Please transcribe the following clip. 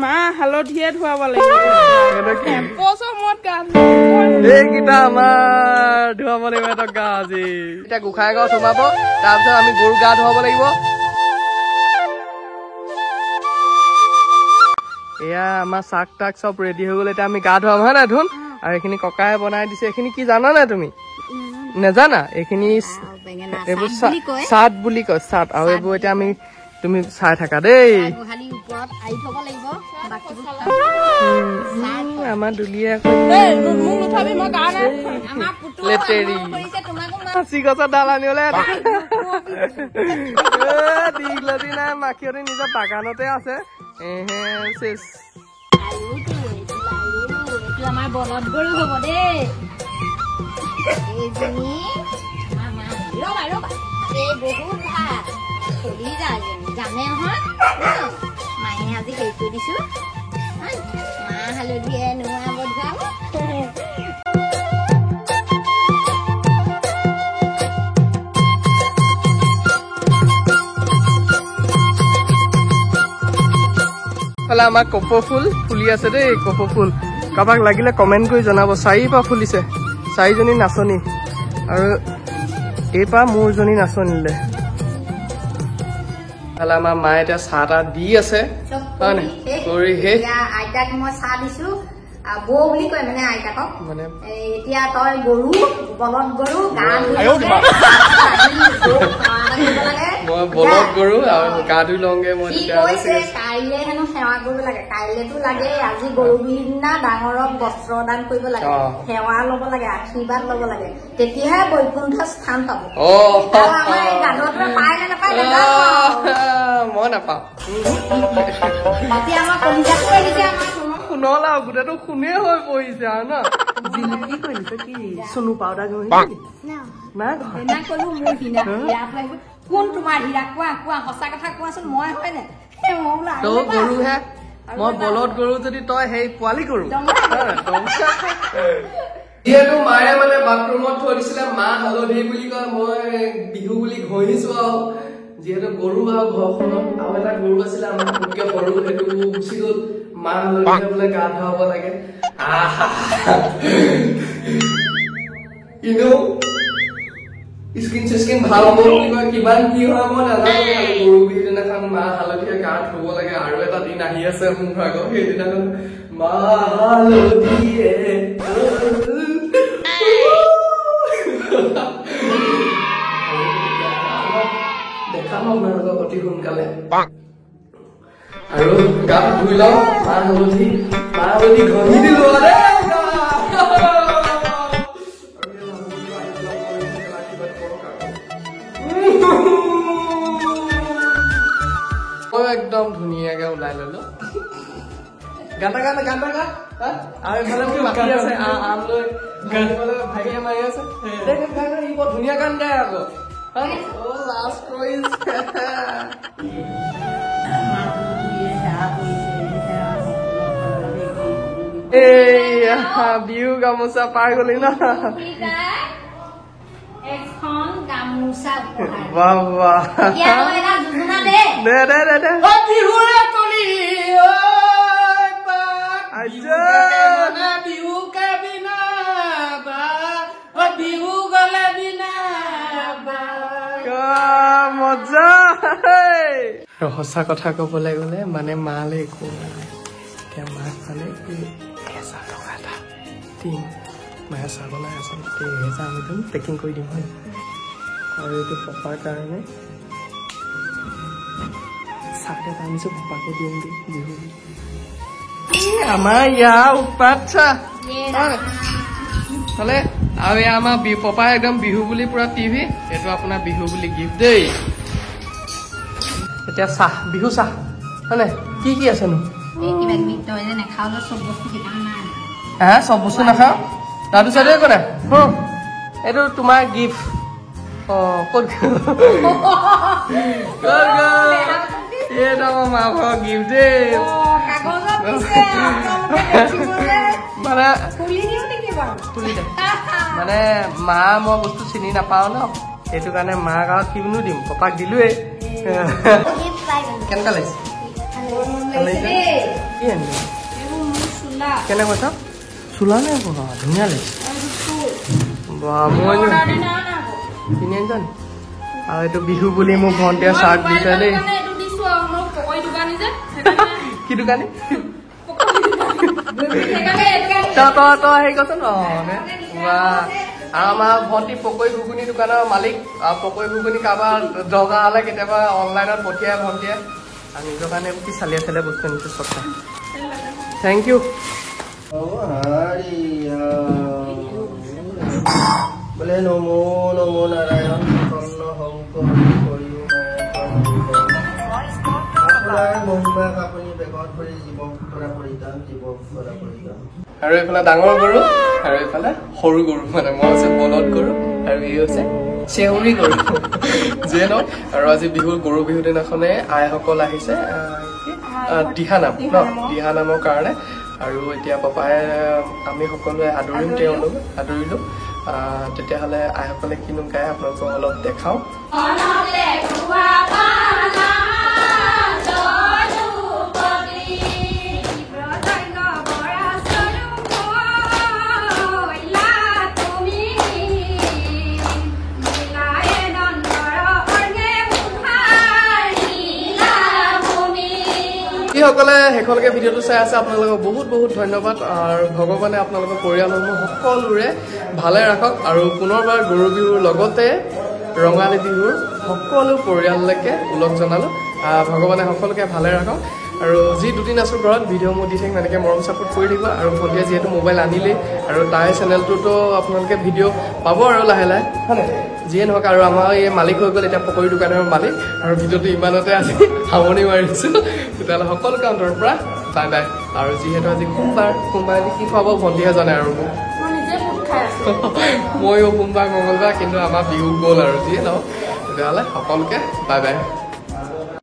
মা হালধিয়ে ধুৱাব লাগিব পচমত গা এইকেইটা আমাৰ ধুৱাব লাগিব এটা গা আজি এতিয়া গোসাঁই ঘৰত সোমাব তাৰপিছত আমি গৰু গা ধুৱাব লাগিব এয়া আমাৰ চাক তাক চব ৰেডি হৈ গ'ল এতিয়া আমি গা ধুৱাম হয় নাই ধুন আৰু এইখিনি ককাই বনাই দিছে এইখিনি কি জানা নাই তুমি নেজানা এইখিনি এইবোৰ চাট বুলি কয় চাট আৰু এইবোৰ এতিয়া আমি তুমি চাই থাকা দেই আমাৰ দুলিয়ে লেটেৰি সাঁচি গছৰ ডাল আনিবলে দীঘলতি নাই মাখিয়তি নিজৰ বাগানতে আছে আমাৰ বলদ গৰু হব দেই বহুত ভাল চলি যায় জানে নহয় মায়ে আজি হেৰি কৰি দিছো মা হালধিয়ে নোহোৱাব যাম আমাৰ কপৌ ফুল ফুলি আছে দেই কপৌ ফুল কাৰোবাক লাগিলে কমেণ্ট কৰি জনাব 4 ফুলিছে 4জনী নাচনী আৰু এইপা মোৰজনী নাচনীলে আমাৰ মায়ে এতিয়া চাহ তাহ দি আছে আইতাক মই চাহ দিছো বৌ বুলি কয় মানে আইতাকক মানে এতিয়া তই গৰু বলদ গৰু গা মই বলদ গৰু আৰু গা ধুই লওঁগে মই কাইলে হেনো সেৱা কৰিব লাগে কাইলেতো লাগে আজি গৰু বিহুৰ দিনা ডাঙৰক বস্ত্ৰ দান কৰিব লাগে সেৱা লব লাগে আশীৰ্বাদ লব লাগে তেতিয়াহে বৈকুণ্ঠ স্থান পাব পাই নে নাপায় মই নাপাওঁ আমাৰ কলিজাটো আহিছে আমাৰ শুনলা গোটেইটো শুনে হৈ পৰিছে আৰু ন জিলিপি কৰিছে কি চনু পাউডাৰ কোন তোমাৰ হীৰা কোৱা কোৱা সঁচা কথা কোৱাচোন মই হয় নে তই গৰুহে মই বলদ গৰু যদি তই সেই পোৱালি গৰু যিহেতু মায়ে মানে বাথৰুমত থৈ দিছিলে মা হালধি বুলি কয় মই বিহু বুলি ঘঁহিছো আৰু যিহেতু গৰু আৰু ঘৰখনত আৰু এটা গৰু আছিলে আমাৰ খুবকে সৰু সেইটো গুচি গ'ল মা হালধিয়ে বোলে গা ধুৱাব লাগে কিন্তু স্কিন চিস্কিন ভাল হ'ব বুলি কয় কিমান কি হয় মই নাজানো গৰু বিহুৰ দিনাখন মা হালধিয়ে গা ধুব লাগে আৰু এটা দিন আহি আছে মোৰ ভাগত সেইদিনাখন মা হালধিয়ে দেখাম আপোনালোকক অতি সোনকালে আৰু গা ধুই লওঁ মা হালধি ঘঁহি দিলো একদম ধুনীয়াকে ওলাই ললো গাটা গাটা গাটা গা আৰু এইফালে বাকী আছে আম লৈ ভাইটিয়ে মাৰি আছে ই বৰ ধুনীয়া গান গায় আকৌ বিহু গামোচা পাই গলি ন মজা সঁচা কথা কবলৈ গলে মানে মালে একো নাই এতিয়া মাক মানে 1000 টকা এটা দিম মায়ে চাহ বনাই আছে 1000 আমি দিম পেকিং কৰি দিম হয় আৰু এইটো পাপাৰ কাৰণে চাহ এটা আনিছো পাপাকে দিম বিহু আমাৰ ইয়াৰ উৎপাত চালে আৰু এয়া আমাৰ পাপাই একদম বিহু বুলি পুৰা টিভি এইটো আপোনাৰ বিহু বুলি গিফ্ট দেই এতিয়া চাহ বিহু চাহ হয়নে কি কি আছেনো চব বস্তু নাখাওঁ তাৰপিছত একো নাই এইটো তোমাৰ গিফ্ট ক'ত এইটো আমাৰ মা ভাগৰ গিফ্ট দেই মানে মানে মা মই বস্তু চিনি নাপাওঁ ন সেইটো কাৰণে মাক আৰু কিনো দিম পাপাক দিলোৱে কেনেকুৱা লাগিছে কি কি আনিলে এইবোৰ মোৰ চোলা কেনেকৈ চাওক চোলা নে আকৌ ধুনীয়া লাগিছে বা মই কিনি আনিছা নি আৰু এইটো বিহু বুলি মোক ভণ্টিয়ে চাৰ্ট দিছে দেই কি দোকানী তই হেৰি কচোন বা আৰু আমাৰ ভণ্টি পকৰি ঘুগুনি দোকানৰ মালিক আৰু পকৰি ঘুগুনি কাৰোবাৰ দৰকাৰ হ'লে কেতিয়াবা অনলাইনত পঠিয়াই ভণ্টিয়ে আৰু নিজৰ কাৰণে কি চালিয়া চালিয়া বস্তু আনিছে চব থেংক ইউ বোলে নমো নমো নাৰায়ণ কৰ্ণ হংক আৰু এইফালে ডাঙৰ গৰু আৰু এইফালে সৰু গৰু মানে মই হৈছে বলদ গৰু আৰু ই হৈছে চেউৰী গৰু যিয়ে নহওক আৰু আজি বিহুৰ গৰু বিহু দিনাখনে আইসকল আহিছে দিহানাম ন দিহানামৰ কাৰণে আৰু এতিয়া পাপাই আমি সকলোৱে আদৰিম তেওঁলোক আদৰিলোঁ তেতিয়াহ'লে আইসকলে কিনো গায় আপোনালোকক অলপ দেখাওঁ যিসকলে শেষলৈকে ভিডিঅ'টো চাই আছে আপোনালোকক বহুত বহুত ধন্যবাদ আৰু ভগৱানে আপোনালোকৰ পৰিয়ালসমূহ সকলোৰে ভালে ৰাখক আৰু পুনৰবাৰ গৰু বিহুৰ লগতে ৰঙালী বিহুৰ সকলো পৰিয়াললৈকে ওলগ জনালোঁ ভগৱানে সকলোকে ভালে ৰাখক আৰু যি দুদিন আছোঁ ঘৰত ভিডিঅ' মোৰ দি থাকিম এনেকৈ মৰম ছাপোৰ্ট কৰি থাকিব আৰু ভণ্টিয়ে যিহেতু মোবাইল আনিলেই আৰু তাই চেনেলটোতো আপোনালোকে ভিডিঅ' পাব আৰু লাহে লাহে হয়নে যিয়ে নহওক আৰু আমাৰ এই মালিক হৈ গ'ল এতিয়া পকৰি দোকানৰ মালিক আৰু ভিডিঅ'টো ইমানতে আজি সামৰণি মাৰিছোঁ তেতিয়াহ'লে সকলোকে অন্তৰৰ পৰা বাই বাই আৰু যিহেতু আজি সোমবাৰ আজি কি খুৱাব ভণ্টিহে জানে আৰু মোক ময়ো সোমবাৰ মঙলবাৰ কিন্তু আমাৰ বিহু গ'ল আৰু যিয়ে নহওক তেতিয়াহ'লে সকলোকে বাই বাই